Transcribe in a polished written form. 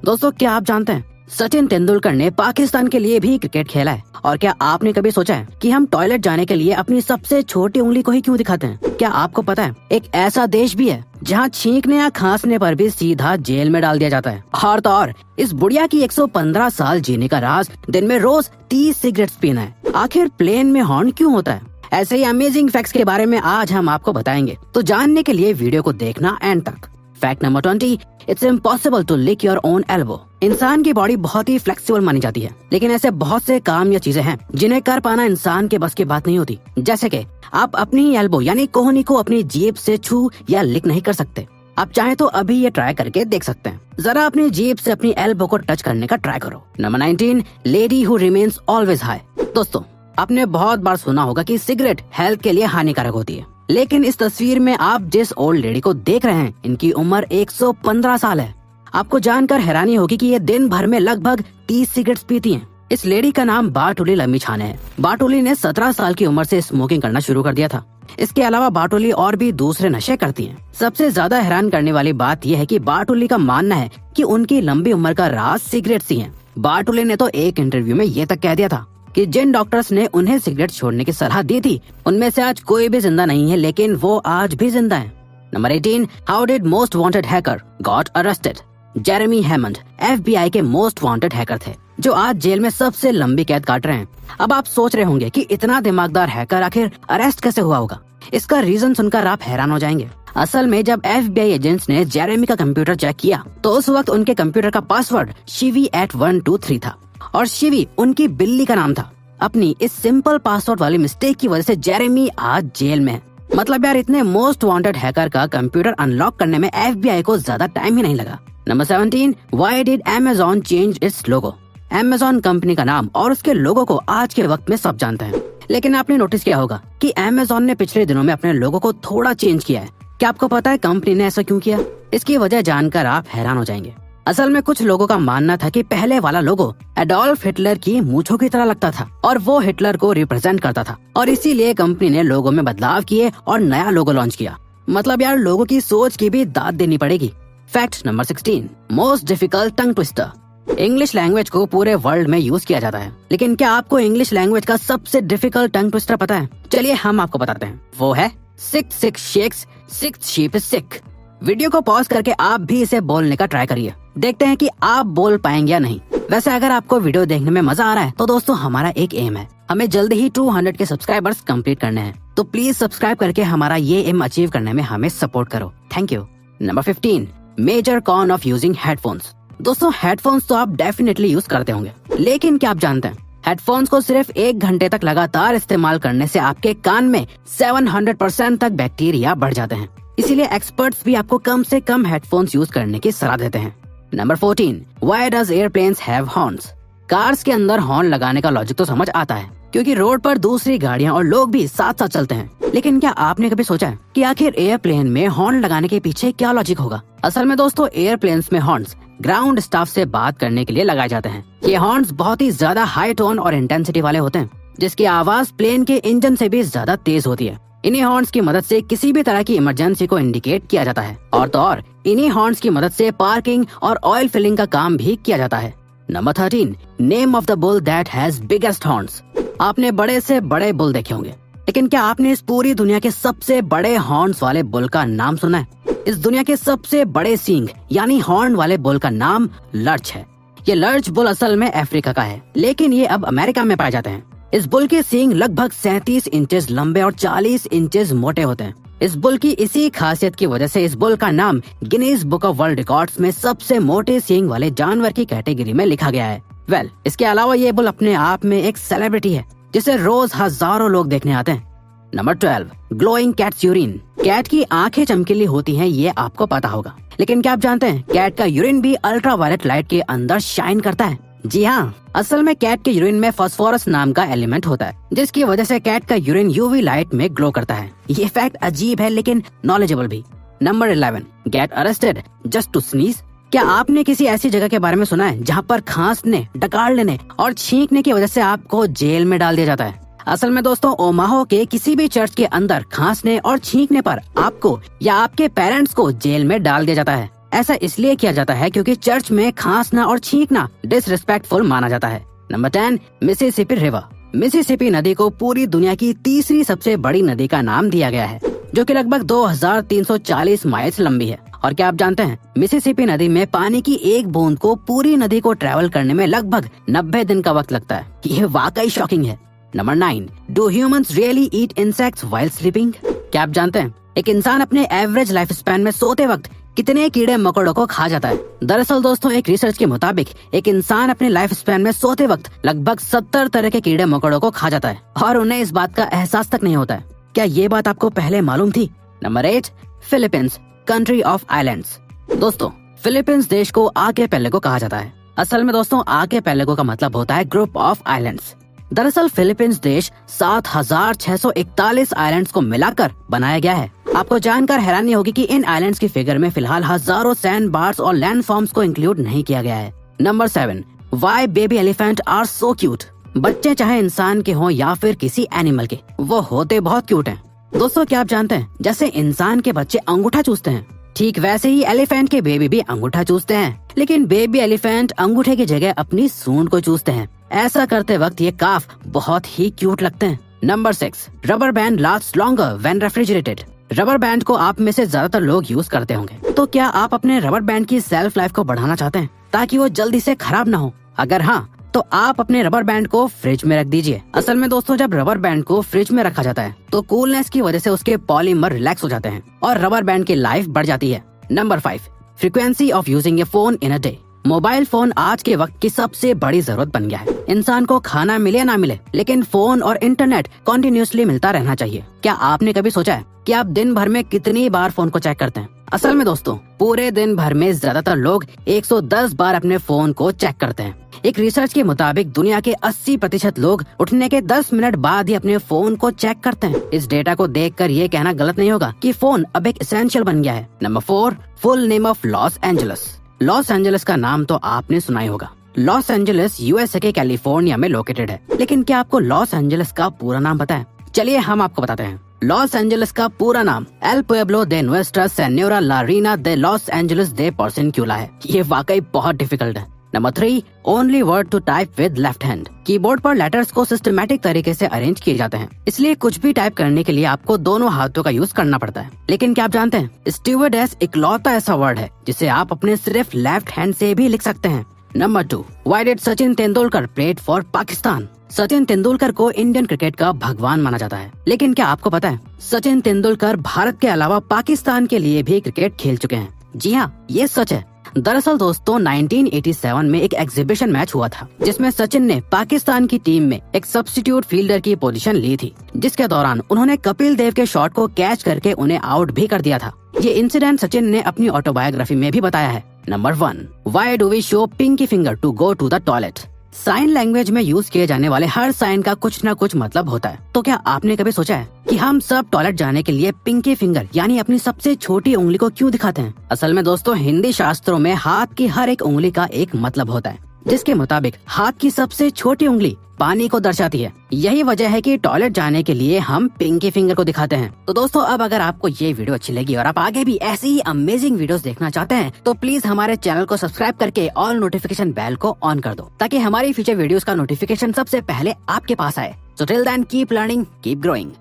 दोस्तों, क्या आप जानते हैं सचिन तेंदुलकर ने पाकिस्तान के लिए भी क्रिकेट खेला है? और क्या आपने कभी सोचा है कि हम टॉयलेट जाने के लिए अपनी सबसे छोटी उंगली को ही क्यों दिखाते हैं? क्या आपको पता है एक ऐसा देश भी है जहां छींकने या खांसने पर भी सीधा जेल में डाल दिया जाता है? और तो और इस बुढ़िया की 115 साल जीने का राज दिन में रोज 30 सिगरेट्स पीना है। आखिर प्लेन में हॉर्न क्यों होता है? ऐसे ही अमेजिंग फैक्ट्स के बारे में आज हम आपको बताएंगे, तो जानने के लिए वीडियो को देखना एंड तक। Fact number 20, it's impossible to lick your own elbow. इंसान की बॉडी बहुत ही फ्लेक्सिबल मानी जाती है, लेकिन ऐसे बहुत से काम या चीजें हैं जिन्हें कर पाना इंसान के बस की बात नहीं होती। जैसे कि आप अपनी एल्बो यानी कोहनी को अपनी जीभ से छू या लिक नहीं कर सकते। आप चाहे तो अभी ये ट्राई करके देख सकते हैं। जरा अपनी जीभ से अपनी एल्बो को टच करने का ट्राई करो। Number 19, lady who remains always high. दोस्तों, आपने बहुत बार सुना होगा कि सिगरेट हेल्थ के लिए हानिकारक होती है, लेकिन इस तस्वीर में आप जिस ओल्ड लेडी को देख रहे हैं, इनकी उम्र 115 साल है। आपको जानकर हैरानी होगी कि ये दिन भर में लगभग 30 सिगरेट्स पीती हैं। इस लेडी का नाम बाटुली लम्मीछाने है। बाटुली ने 17 साल की उम्र से स्मोकिंग करना शुरू कर दिया था। इसके अलावा बाटुली और भी दूसरे नशे करती हैं। सबसे ज्यादा हैरान करने वाली बात यह है कि बाटुली का मानना है कि उनकी लंबी उम्र का राज सिगरेट्स ही है। बाटुली ने तो एक इंटरव्यू में ये तक कह दिया था कि जिन डॉक्टर्स ने उन्हें सिगरेट छोड़ने की सलाह दी थी, उनमें से आज कोई भी जिंदा नहीं है, लेकिन वो आज भी जिंदा है। Number 18, how did most wanted hacker got arrested? Jeremy Hammond FBI के मोस्ट वांटेड हैकर थे, जो आज जेल में सबसे लंबी कैद काट रहे हैं। अब आप सोच रहे होंगे कि इतना दिमागदार हैकर आखिर अरेस्ट कैसे हुआ होगा? इसका रीजन सुनकर आप हैरान हो जाएंगे। असल में जब FBI एजेंट्स ने जेरेमी का कंप्यूटर चेक किया, तो उस वक्त उनके कंप्यूटर का पासवर्ड shivi@123 था और शिवी उनकी बिल्ली का नाम था। अपनी इस सिंपल पासवर्ड वाली मिस्टेक की वजह से जेरेमी आज जेल में है। मतलब यार, इतने मोस्ट वांटेड हैकर का कंप्यूटर अनलॉक करने में FBI को ज्यादा टाइम ही नहीं लगा। Number 17, why did Amazon change it's logo? Amazon company का नाम और उसके लोगो को आज के वक्त में सब जानते हैं, लेकिन आपने नोटिस किया होगा कि Amazon ने पिछले दिनों में अपने लोगो को थोड़ा चेंज किया है। क्या आपको पता है कंपनी ने ऐसा क्यों किया? इसकी वजह जानकर आप हैरान हो जाएंगे। असल में कुछ लोगों का मानना था कि पहले वाला लोगो एडोल्फ हिटलर की मूंछों की तरह लगता था और वो हिटलर को रिप्रेजेंट करता था, और इसीलिए कंपनी ने लोगो में बदलाव किए और नया लोगो लॉन्च किया। मतलब यार, लोगों की सोच की भी दाद देनी पड़ेगी। Fact number 16, most difficult tongue twister. English language को पूरे वर्ल्ड में यूज किया जाता है, लेकिन क्या आपको इंग्लिश लैंग्वेज का सबसे डिफिकल्ट टंग ट्विस्टर पता है? चलिए हम आपको बताते हैं। वो है 6 shakes, 6 sheep is sick। Video को पॉज करके आप भी इसे बोलने का ट्राई करिए, देखते हैं कि आप बोल पाएंगे या नहीं। वैसे अगर आपको वीडियो देखने में मजा आ रहा है तो दोस्तों, हमारा एक एम है, हमें जल्दी ही 200 के सब्सक्राइबर्स कंप्लीट करने हैं, तो प्लीज सब्सक्राइब करके हमारा ये एम अचीव करने में हमें सपोर्ट करो। Thank you. Number 15, major con of using headphones. दोस्तों, हेडफोन्स तो आप डेफिनेटली यूज करते होंगे, लेकिन क्या आप जानते हैं हेडफोन्स को सिर्फ 1 घंटे तक लगातार इस्तेमाल करने से आपके कान में 700% तक बैक्टीरिया बढ़ जाते हैं। इसीलिए एक्सपर्ट्स भी आपको कम से कम हेडफोन्स यूज करने की सलाह देते हैं। Number 14, why does airplanes have horns? Cars के अंदर हॉर्न लगाने का लॉजिक तो समझ आता है, क्योंकि रोड पर दूसरी गाड़ियां और लोग भी साथ साथ चलते हैं। लेकिन क्या आपने कभी सोचा है कि आखिर एयरप्लेन में हॉर्न लगाने के पीछे क्या लॉजिक होगा? असल में दोस्तों, एयरप्लेन्स में हॉर्न्स ग्राउंड स्टाफ से बात करने के लिए लगाए जाते हैं। ये हॉर्न्स बहुत ही ज्यादा हाई टोन और इंटेंसिटी वाले होते हैं, जिसकी आवाज प्लेन के इंजन से भी ज्यादा तेज होती है। इन्हीं हॉर्न्स की मदद से किसी भी तरह की इमरजेंसी को इंडिकेट किया जाता है, और तो और इन्हीं हॉर्न्स की मदद से पार्किंग और ऑयल फिलिंग का काम भी किया जाता है। Number 13, name of the bull that has biggest horns. आपने बड़े से बड़े बुल देखे होंगे, लेकिन क्या आपने इस पूरी दुनिया के सबसे बड़े हॉर्न्स वाले बुल का नाम सुना है? इस दुनिया के सबसे बड़े सींग यानी हॉर्न वाले बुल का नाम लर्च है। ये लर्च बुल असल में अफ्रीका का है, लेकिन ये अब अमेरिका में पाए जाते हैं। इस बुल के सींग लगभग 37 इंचेस लंबे और 40 इंचेस मोटे होते हैं। इस बुल की इसी खासियत की वजह से इस बुल का नाम Guinness book of world records में सबसे मोटे सींग वाले जानवर की कैटेगरी में लिखा गया है। इसके अलावा ये बुल अपने आप में एक सेलिब्रिटी है, जिसे रोज हजारों लोग देखने आते हैं। Number 12, glowing cats urine. Cat की आंखें चमकीली होती हैं, ये आपको पता होगा, लेकिन क्या आप जानते हैं कैट का यूरिन भी अल्ट्रावायलेट लाइट के अंदर शाइन करता है? जी हाँ, असल में कैट के यूरिन में फास्फोरस नाम का एलिमेंट होता है, जिसकी वजह से कैट का यूरिन यूवी लाइट में ग्लो करता है। ये फैक्ट अजीब है लेकिन नॉलेजेबल भी। Number 11, get arrested just to sneeze. क्या आपने किसी ऐसी जगह के बारे में सुना है जहाँ पर खांसने, डकार लेने और छींकने की वजह से आपको जेल में डाल दिया जाता है? असल में दोस्तों, ओमाहो के किसी भी चर्च के अंदर खांसने और छींकने पर आपको या आपके पेरेंट्स को जेल में डाल दिया जाता है। ऐसा इसलिए किया जाता है क्योंकि चर्च में खांसना और छींकना डिसरिस्पेक्टफुल माना जाता है। Number 10, Mississippi river. मिसिसिपी नदी को पूरी दुनिया की तीसरी सबसे बड़ी नदी का नाम दिया गया है, जो कि लगभग 2340 माइल्स लंबी है। और क्या आप जानते हैं, मिसिसिपी नदी में पानी की एक बूंद को पूरी नदी को ट्रेवल करने में लगभग 90 दिन का वक्त लगता है। ये वाकई शॉकिंग है। Number 9, do humans really eat insects while sleeping? क्या आप जानते हैं एक इंसान अपने एवरेज लाइफ स्पैन में सोते वक्त कितने कीड़े मकोड़ों को खा जाता है? दरअसल दोस्तों, एक रिसर्च के मुताबिक एक इंसान अपने लाइफ स्पैन में सोते वक्त लगभग 70 तरह के कीड़े मकोड़ों को खा जाता है और उन्हें इस बात का एहसास तक नहीं होता है। क्या ये बात आपको पहले मालूम थी? Number 8, Philippines, country of islands. दोस्तों, फिलीपींस देश को आर्किपेलागो कहा जाता है। असल में दोस्तों, आर्किपेलागो का मतलब होता है ग्रुप ऑफ आइलैंड्स। दरअसल फिलीपींस देश 7641 आइलैंड्स को मिलाकर बनाया गया है। आपको जानकर हैरानी होगी कि इन आइलैंड्स की फिगर में फिलहाल हजारों सैंड बार्स और लैंड फॉर्म्स को इंक्लूड नहीं किया गया है। Number 7, why baby elephant are so cute? बच्चे चाहे इंसान के हों या फिर किसी एनिमल के, वो होते बहुत क्यूट हैं। दोस्तों, क्या आप जानते हैं जैसे इंसान के बच्चे अंगूठा चूसते हैं, ठीक वैसे ही एलिफेंट के बेबी भी अंगूठा चूसते हैं। लेकिन बेबी एलिफेंट अंगूठे की जगह अपनी सूंड को चूसते हैं। ऐसा करते वक्त ये काफ बहुत ही क्यूट लगते हैं। Number 6, rubber band last longer when refrigerated. Rubber band को आप में से ज्यादातर लोग यूज करते होंगे, तो क्या आप अपने रबर बैंड की सेल्फ लाइफ को बढ़ाना चाहते हैं ताकि वो जल्दी से खराब ना हो? अगर हाँ, तो आप अपने रबर बैंड को फ्रिज में रख दीजिए। असल में दोस्तों, जब रबर बैंड को फ्रिज में रखा जाता है तो कूलनेस की वजह से उसके पॉलीमर रिलैक्स हो जाते हैं और रबर बैंड की लाइफ बढ़ जाती है। Number 5, frequency of using A phone in a day. Mobile phone आज के वक्त की सबसे बड़ी जरूरत बन गया है। इंसान को खाना मिले या ना मिले, लेकिन फोन और इंटरनेट कॉन्टिन्यूसली मिलता रहना चाहिए। क्या आपने कभी सोचा है कि आप दिन भर में कितनी बार फोन को चेक करते हैं? असल में दोस्तों, पूरे दिन भर में ज्यादातर लोग 110 बार अपने फोन को चेक करते हैं। एक रिसर्च के मुताबिक दुनिया के 80% लोग उठने के 10 मिनट बाद ही अपने फोन को चेक करते हैं। इस डेटा को देखकर ये कहना गलत नहीं होगा कि फोन अब एक एसेंशियल बन गया है। Number 4, full name of Los Angeles. Los Angeles का नाम तो आपने सुना ही होगा। लॉस एंजलिस यूएसए के कैलिफोर्निया में लोकेटेड है। लेकिन क्या आपको लॉस एंजलिस का पूरा नाम पता है? चलिए हम आपको बताते हैं। लॉस एंजलिस का पूरा नाम El Pueblo de Nuestra Senora la Reina de Los Angeles de Porciuncula है। ये वाकई बहुत डिफिकल्ट है। Number 3, only word to type with left hand. Keyboard पर लेटर्स को सिस्टमैटिक तरीके से अरेंज किए जाते हैं, इसलिए कुछ भी टाइप करने के लिए आपको दोनों हाथों का यूज करना पड़ता है। लेकिन क्या आप जानते हैं, स्टीवर्डेस इकलौता ऐसा वर्ड है जिसे आप अपने सिर्फ लेफ्ट हैंड से भी लिख सकते हैं। Number 2, why did Sachin Tendulkar played for Pakistan? Sachin Tendulkar को इंडियन क्रिकेट का भगवान माना जाता है। लेकिन क्या आपको पता है, सचिन तेंदुलकर भारत के अलावा पाकिस्तान के लिए भी क्रिकेट खेल चुके हैं। जी हाँ, ये सच है। दरअसल दोस्तों, 1987 में एक एग्जीबिशन मैच हुआ था जिसमें सचिन ने पाकिस्तान की टीम में एक सब्स्टिट्यूट फील्डर की पोजीशन ली थी, जिसके दौरान उन्होंने कपिल देव के शॉट को कैच करके उन्हें आउट भी कर दिया था। ये इंसिडेंट सचिन ने अपनी ऑटोबायोग्राफी में भी बताया है। Number 1, why do we show pinky finger to go to the toilet? Sign language में यूज किए जाने वाले हर साइन का कुछ न कुछ मतलब होता है। तो क्या आपने कभी सोचा है कि हम सब टॉयलेट जाने के लिए पिंकी फिंगर यानी अपनी सबसे छोटी उंगली को क्यों दिखाते हैं? असल में दोस्तों, हिंदी शास्त्रों में हाथ की हर एक उंगली का एक मतलब होता है, जिसके मुताबिक हाथ की सबसे छोटी उंगली पानी को दर्शाती है। यही वजह है कि टॉयलेट जाने के लिए हम पिंकी फिंगर को दिखाते हैं। तो दोस्तों, अब अगर आपको ये वीडियो अच्छी लगी और आप आगे भी ऐसी ही अमेजिंग वीडियोस देखना चाहते हैं, तो प्लीज हमारे चैनल को सब्सक्राइब करके ऑल नोटिफिकेशन बेल को ऑन कर दो, ताकि हमारी फ्यूचर वीडियोस का नोटिफिकेशन सबसे पहले आपके पास आए। So till then, keep learning, keep growing.